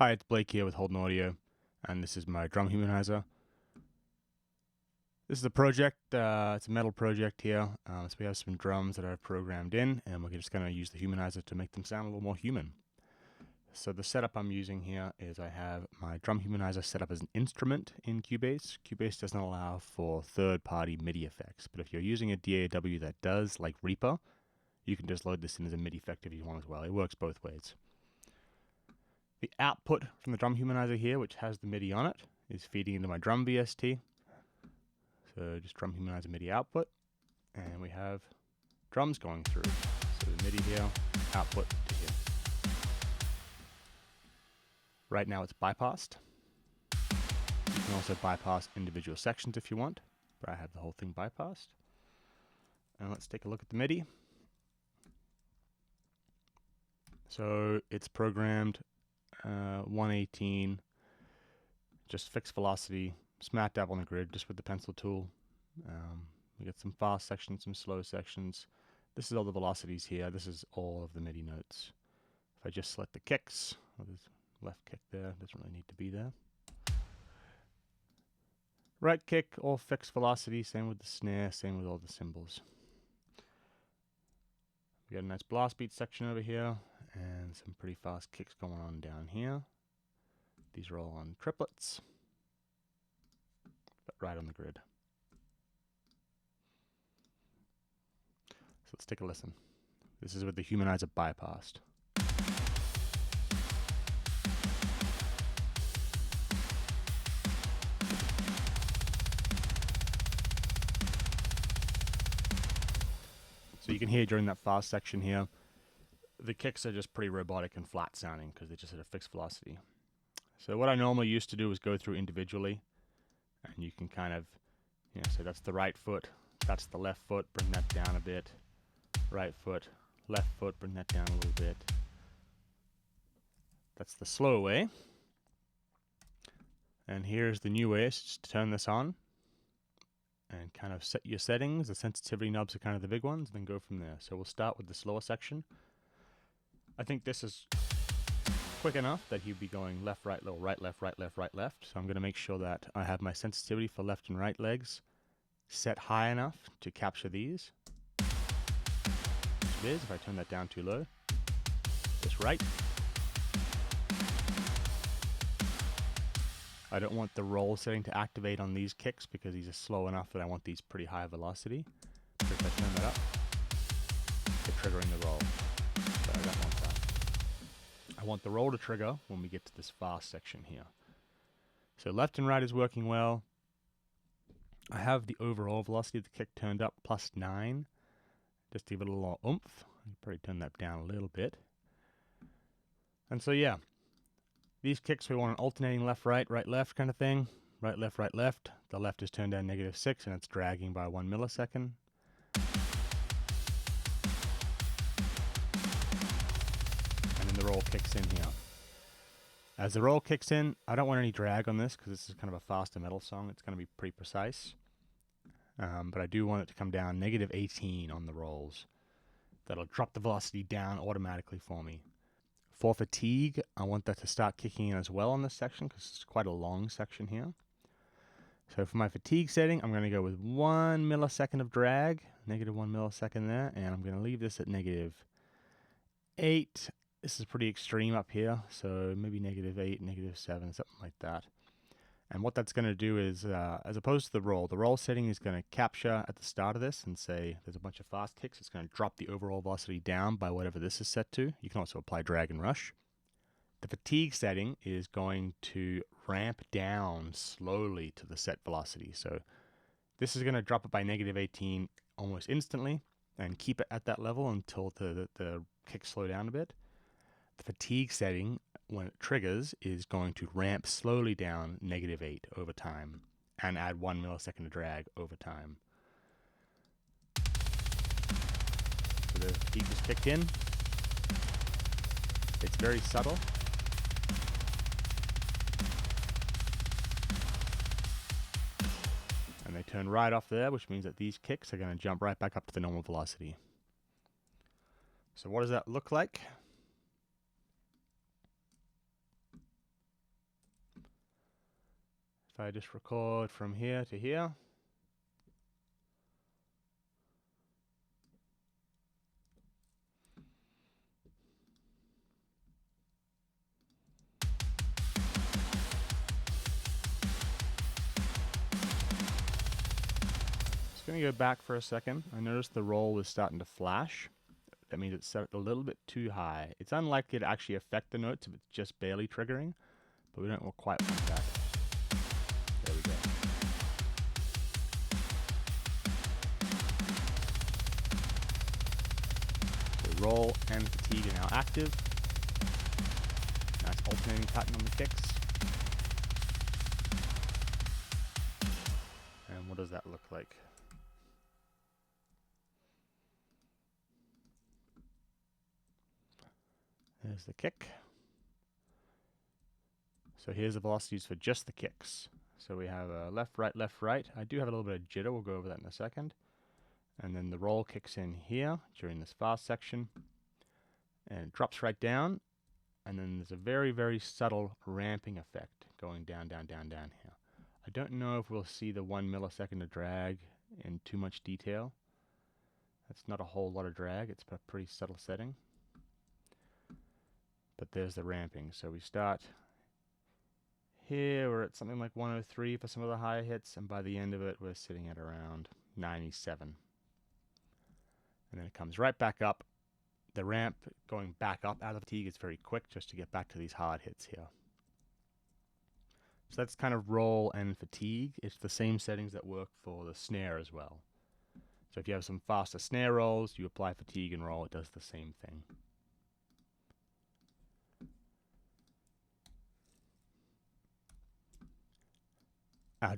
Hi, it's Blake here with Holden Audio, and this is my DrumHumanizer. This is a project, it's a metal project here, so we have some drums that I've programmed in, and we're just going to use the humanizer to make them sound a little more human. So the setup I'm using here is I have my DrumHumanizer set up as an instrument in Cubase. Cubase doesn't allow for third-party MIDI effects, but if you're using a DAW that does, like Reaper, you can just load this in as a MIDI effect if you want as well. It works both ways. The output from the DrumHumanizer here, which has the MIDI on it, is feeding into my drum VST. So just DrumHumanizer MIDI output, and we have drums going through. So the MIDI here, output to here. Right now it's bypassed. You can also bypass individual sections if you want, but I have the whole thing bypassed. And let's take a look at the MIDI. So it's programmed 118, just fixed velocity, smack dab on the grid, just with the pencil tool. We get some fast sections, some slow sections. This is all the velocities here. This is all of the MIDI notes. If I just select the kicks, well, there's left kick there, doesn't really need to be there. Right kick, all fixed velocity, same with the snare, same with all the cymbals. We got a nice blast beat section over here, and some pretty fast kicks going on down here. These are all on triplets, but right on the grid. So let's take a listen. This is with the humanizer bypassed. So you can hear during that fast section here, the kicks are just pretty robotic and flat sounding because they just at a fixed velocity. So what I normally used to do is go through individually, and you can kind of, so that's the right foot, that's the left foot, bring that down a bit, right foot, left foot, bring that down a little bit. That's the slow way. And here's the new way, so just turn this on and kind of set your settings. The sensitivity knobs are kind of the big ones, and then go from there. So we'll start with the slower section. I think this is quick enough that he'd be going left, right, little right, left, right, left, right, left. So I'm going to make sure that I have my sensitivity for left and right legs set high enough to capture these. It is, if I turn that down too low. Just right. I don't want the roll setting to activate on these kicks because these are slow enough that I want these pretty high velocity. So if I turn that up, it's triggering the roll. So I don't want that. I want the roll to trigger when we get to this fast section here. So left and right is working well. I have the overall velocity of the kick turned up +9, just to give it a little more oomph. You probably turn that down a little bit. And so yeah, these kicks we want an alternating left, right, right, left kind of thing. Right, left, right, left. The left is turned down -6 and it's dragging by 1 millisecond. And then the roll kicks in here. As the roll kicks in, I don't want any drag on this because this is kind of a faster metal song. It's going to be pretty precise. But I do want it to come down -18 on the rolls. That'll drop the velocity down automatically for me. For fatigue, I want that to start kicking in as well on this section because it's quite a long section here. So for my fatigue setting, I'm going to go with 1 millisecond of drag, -1 millisecond there, and I'm going to leave this at -8. This is pretty extreme up here, so maybe -8, -7, something like that. And what that's going to do is, as opposed to the roll setting is going to capture at the start of this and say there's a bunch of fast kicks. It's going to drop the overall velocity down by whatever this is set to. You can also apply drag and rush. The fatigue setting is going to ramp down slowly to the set velocity. So this is going to drop it by -18 almost instantly and keep it at that level until the kicks slow down a bit. The fatigue setting, when it triggers, is going to ramp slowly down -8 over time and add 1 millisecond of drag over time. So the fatigue is kicked in. It's very subtle. And they turn right off there, which means that these kicks are going to jump right back up to the normal velocity. So what does that look like? I just record from here to here. Just going to go back for a second. I noticed the roll was starting to flash. That means it's set a little bit too high. It's unlikely to actually affect the notes if it's just barely triggering, but we don't quite want that. There we go. So roll and fatigue are now active. Nice alternating pattern on the kicks. And what does that look like? There's the kick. So here's the velocities for just the kicks. So we have a left, right, left, right. I do have a little bit of jitter. We'll go over that in a second. And then the roll kicks in here during this fast section. And it drops right down. And then there's a very, very subtle ramping effect going down, down, down, down here. I don't know if we'll see the 1 millisecond of drag in too much detail. That's not a whole lot of drag. It's a pretty subtle setting. But there's the ramping. So we start here, we're at something like 103 for some of the higher hits, and by the end of it, we're sitting at around 97. And then it comes right back up. The ramp going back up out of fatigue is very quick just to get back to these hard hits here. So that's kind of roll and fatigue. It's the same settings that work for the snare as well. So if you have some faster snare rolls, you apply fatigue and roll, it does the same thing.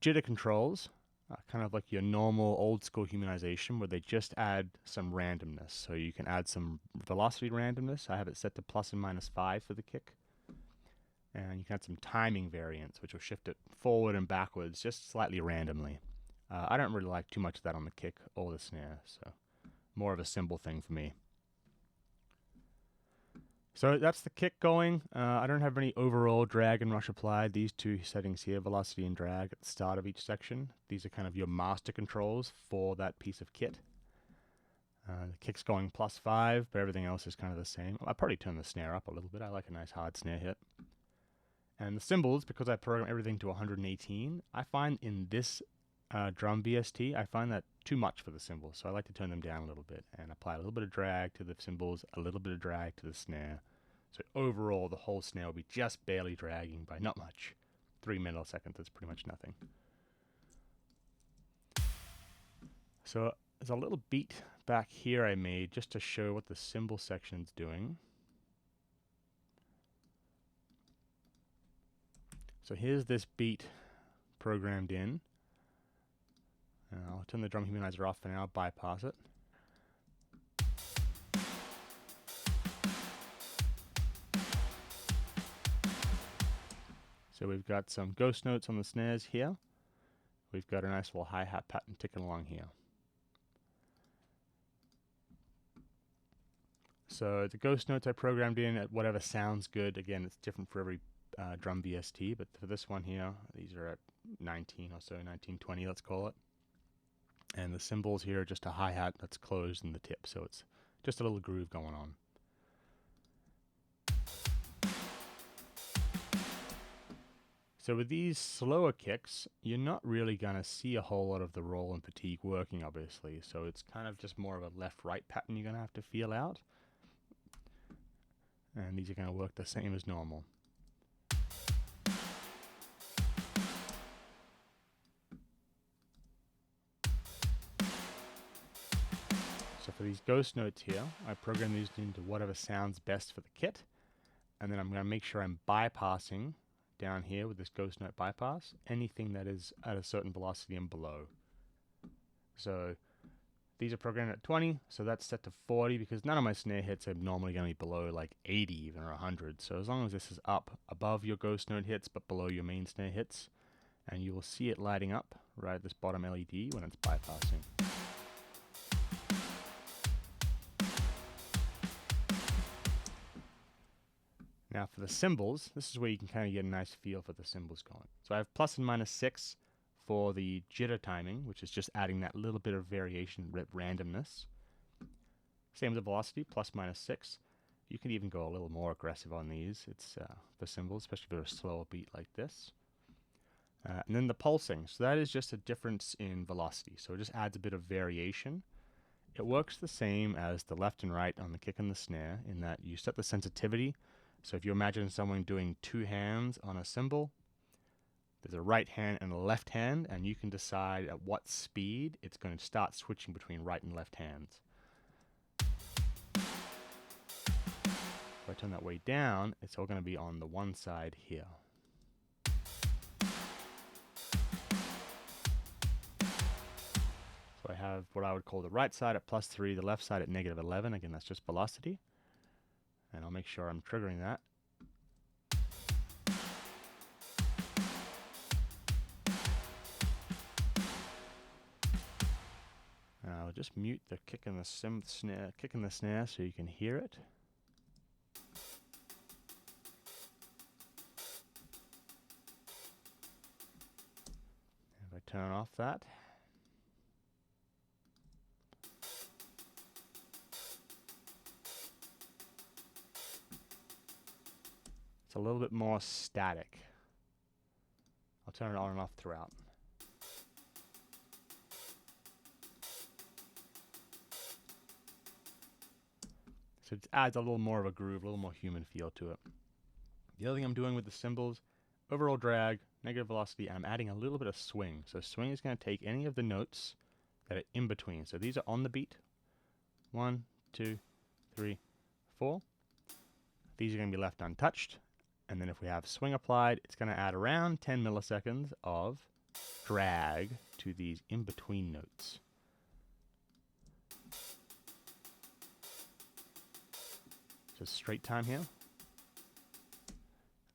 Jitter controls are kind of like your normal old school humanization where they just add some randomness. So you can add some velocity randomness. I have it set to plus and minus 5 for the kick. And you can add some timing variance, which will shift it forward and backwards just slightly randomly. I don't really like too much of that on the kick or the snare, so more of a cymbal thing for me. So that's the kick going. I don't have any overall drag and rush applied. These two settings here, velocity and drag at the start of each section. These are kind of your master controls for that piece of kit. The kick's going plus 5, but everything else is kind of the same. I'll probably turn the snare up a little bit. I like a nice hard snare hit. And the cymbals, because I program everything to 118, I find in this drum VST, I find that too much for the cymbals. So I like to turn them down a little bit and apply a little bit of drag to the cymbals, a little bit of drag to the snare. So overall, the whole snare will be just barely dragging by not much. 3 milliseconds is pretty much nothing. So there's a little beat back here I made just to show what the cymbal section's doing. So here's this beat programmed in. I'll turn the DrumHumanizer off for now, bypass it. So we've got some ghost notes on the snares here. We've got a nice little hi-hat pattern ticking along here. So the ghost notes I programmed in at whatever sounds good. Again, it's different for every drum VST, but for this one here, these are at 19 or so, 19, 20, let's call it. And the cymbals here are just a hi-hat that's closed in the tip, so it's just a little groove going on. So with these slower kicks, you're not really going to see a whole lot of the roll and fatigue working, obviously. So it's kind of just more of a left-right pattern you're going to have to feel out. And these are going to work the same as normal. So for these ghost notes here, I program these into whatever sounds best for the kit. And then I'm going to make sure I'm bypassing down here with this ghost note bypass anything that is at a certain velocity and below. So these are programmed at 20, so that's set to 40 because none of my snare hits are normally going to be below like 80 even or 100. So as long as this is up above your ghost note hits but below your main snare hits, and you will see it lighting up right at this bottom LED when it's bypassing. Now for the cymbals, this is where you can kind of get a nice feel for the cymbals going. So I have plus and minus 6 for the jitter timing, which is just adding that little bit of variation, randomness. Same with the velocity, plus minus 6. You can even go a little more aggressive on these. It's for cymbals, especially for a slower beat like this. And then the pulsing. So that is just a difference in velocity. So it just adds a bit of variation. It works the same as the left and right on the kick and the snare in that you set the sensitivity. So if you imagine someone doing 2 hands on a cymbal, there's a right hand and a left hand, and you can decide at what speed it's going to start switching between right and left hands. If I turn that way down, it's all going to be on the one side here. So I have what I would call the right side at plus 3, the left side at negative 11. Again, that's just velocity. And I'll make sure I'm triggering that. And I'll just mute the kick and the snare so you can hear it. If I turn off that. It's a little bit more static. I'll turn it on and off throughout. So it adds a little more of a groove, a little more human feel to it. The other thing I'm doing with the cymbals, overall drag, negative velocity, and I'm adding a little bit of swing. So swing is going to take any of the notes that are in between. So these are on the beat. 1, 2, 3, 4. These are going to be left untouched. And then if we have swing applied, it's going to add around 10 milliseconds of drag to these in-between notes. Just straight time here.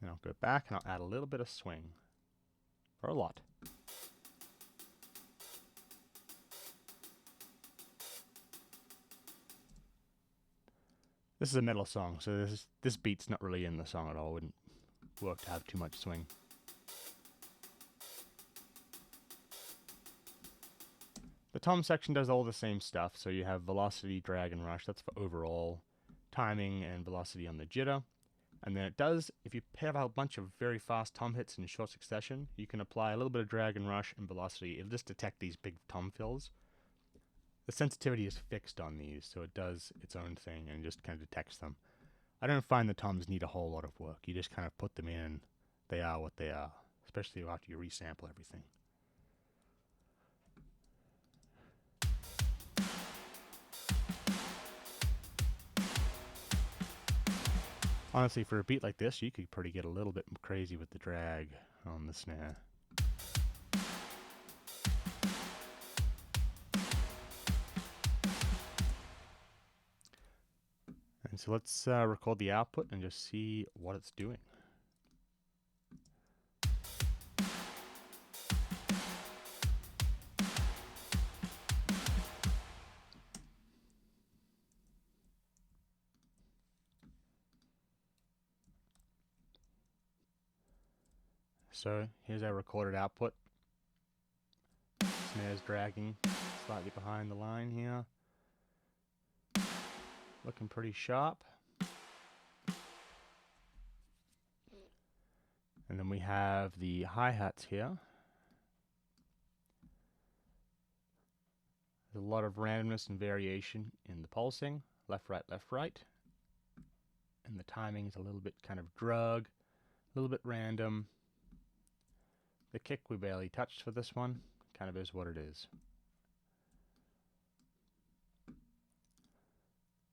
Then I'll go back and I'll add a little bit of swing. Or a lot. This is a metal song, so this beat's not really in the song at all. It wouldn't work to have too much swing. The tom section does all the same stuff, so you have velocity, drag, and rush. That's for overall timing and velocity on the jitter. And then it does, if you have a bunch of very fast tom hits in short succession, you can apply a little bit of drag and rush and velocity. It'll just detect these big tom fills. The sensitivity is fixed on these, so it does its own thing and just kind of detects them. I don't find the toms need a whole lot of work. You just kind of put them in. They are what they are, especially after you resample everything. Honestly, for a beat like this, you could pretty get a little bit crazy with the drag on the snare. And so let's record the output and just see what it's doing. So here's our recorded output. Snare's dragging slightly behind the line here. Looking pretty sharp. And then we have the hi-hats here. There's a lot of randomness and variation in the pulsing. Left, right, left, right. And the timing is a little bit kind of drug, a little bit random. The kick we barely touched for this one. Kind of is what it is.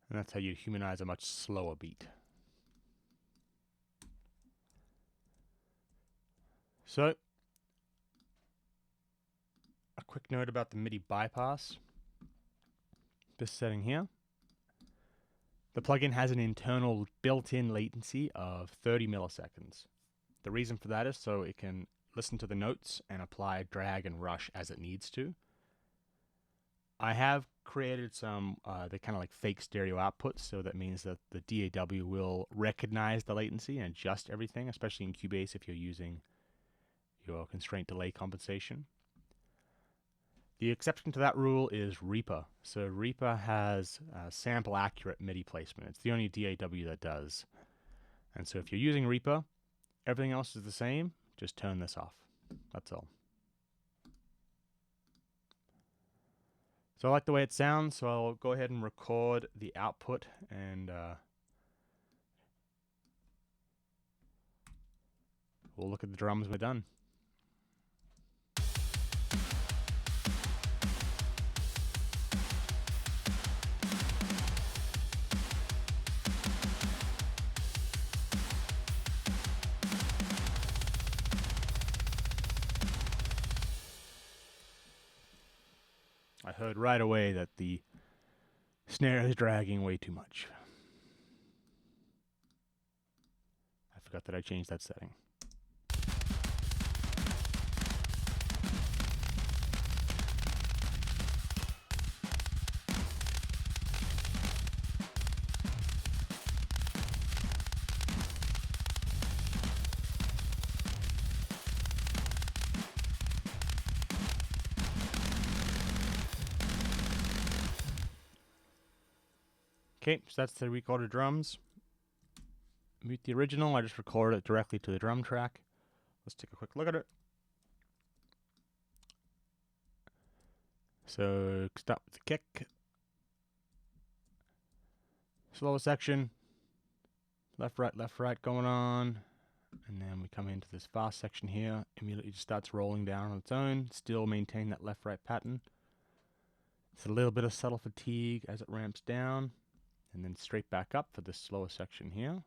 And that's how you humanize a much slower beat. So, a quick note about the MIDI bypass. This setting here. The plugin has an internal built-in latency of 30 milliseconds. The reason for that is so it can listen to the notes and apply drag and rush as it needs to. I have created some, they're kind of like fake stereo outputs, so that means that the DAW will recognize the latency and adjust everything, especially in Cubase if you're using your constraint delay compensation. The exception to that rule is Reaper. So Reaper has sample accurate MIDI placement. It's the only DAW that does. And so if you're using Reaper, everything else is the same, just turn this off. That's all. So I like the way it sounds, so I'll go ahead and record the output, and we'll look at the drums when we're done. I heard right away that the snare is dragging way too much. I forgot that I changed that setting. Okay, so that's the recorded drums. Mute the original. I just recorded it directly to the drum track. Let's take a quick look at it. So start with the kick. Slow section. Left, right going on. And then we come into this fast section here. Immediately just starts rolling down on its own. Still maintain that left, right pattern. It's a little bit of subtle fatigue as it ramps down. And then straight back up for this slower section here.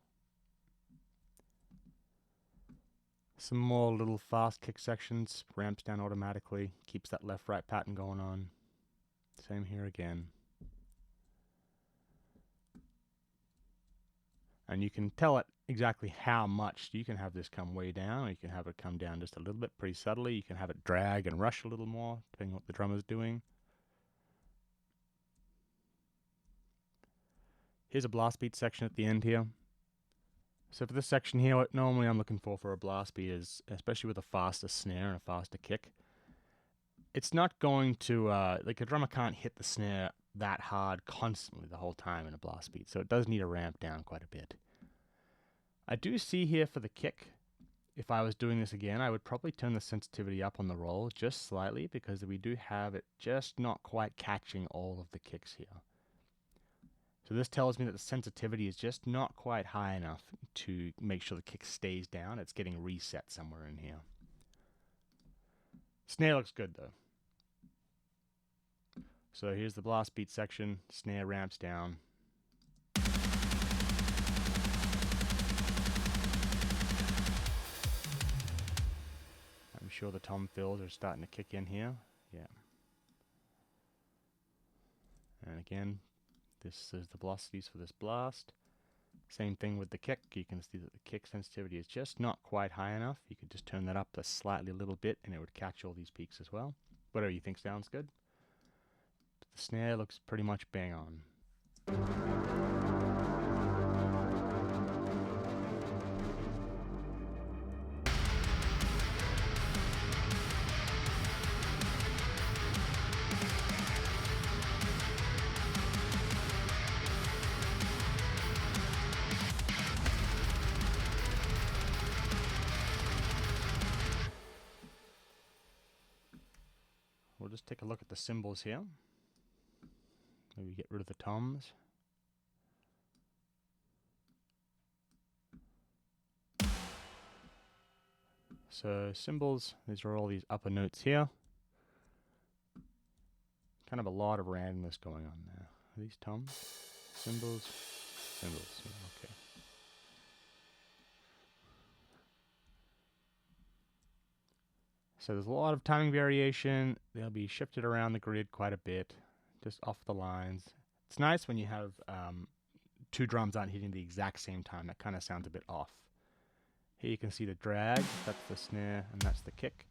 Some more little fast kick sections, ramps down automatically, keeps that left-right pattern going on. Same here again. And you can tell it exactly how much. You can have this come way down, or you can have it come down just a little bit pretty subtly. You can have it drag and rush a little more, depending on what the drummer's doing. Here's a blast beat section at the end here. So for this section here, what normally I'm looking for a blast beat is, especially with a faster snare and a faster kick, it's not going to, like a drummer can't hit the snare that hard constantly the whole time in a blast beat, so it does need to ramp down quite a bit. I do see here for the kick, if I was doing this again, I would probably turn the sensitivity up on the roll just slightly, because we do have it just not quite catching all of the kicks here. So this tells me that the sensitivity is just not quite high enough to make sure the kick stays down. It's getting reset somewhere in here. Snare looks good though. So here's the blast beat section. Snare ramps down. I'm sure the tom fills are starting to kick in here. Yeah. And again, this is the velocities for this blast. Same thing with the kick. You can see that the kick sensitivity is just not quite high enough. You could just turn that up a slightly little bit and it would catch all these peaks as well. Whatever you think sounds good. But the snare looks pretty much bang on. We'll just take a look at the cymbals here. Maybe get rid of the toms. So cymbals, these are all these upper notes here. Kind of a lot of randomness going on there. Are these toms? Cymbals? Cymbals, okay. So there's a lot of timing variation. They'll be shifted around the grid quite a bit, just off the lines. It's nice when you have two drums aren't hitting the exact same time. That kind of sounds a bit off. Here you can see the drag, that's the snare, and that's the kick.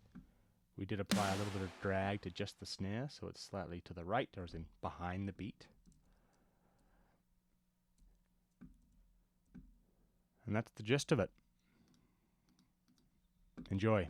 We did apply a little bit of drag to just the snare, so it's slightly to the right, or as in behind the beat. And that's the gist of it. Enjoy.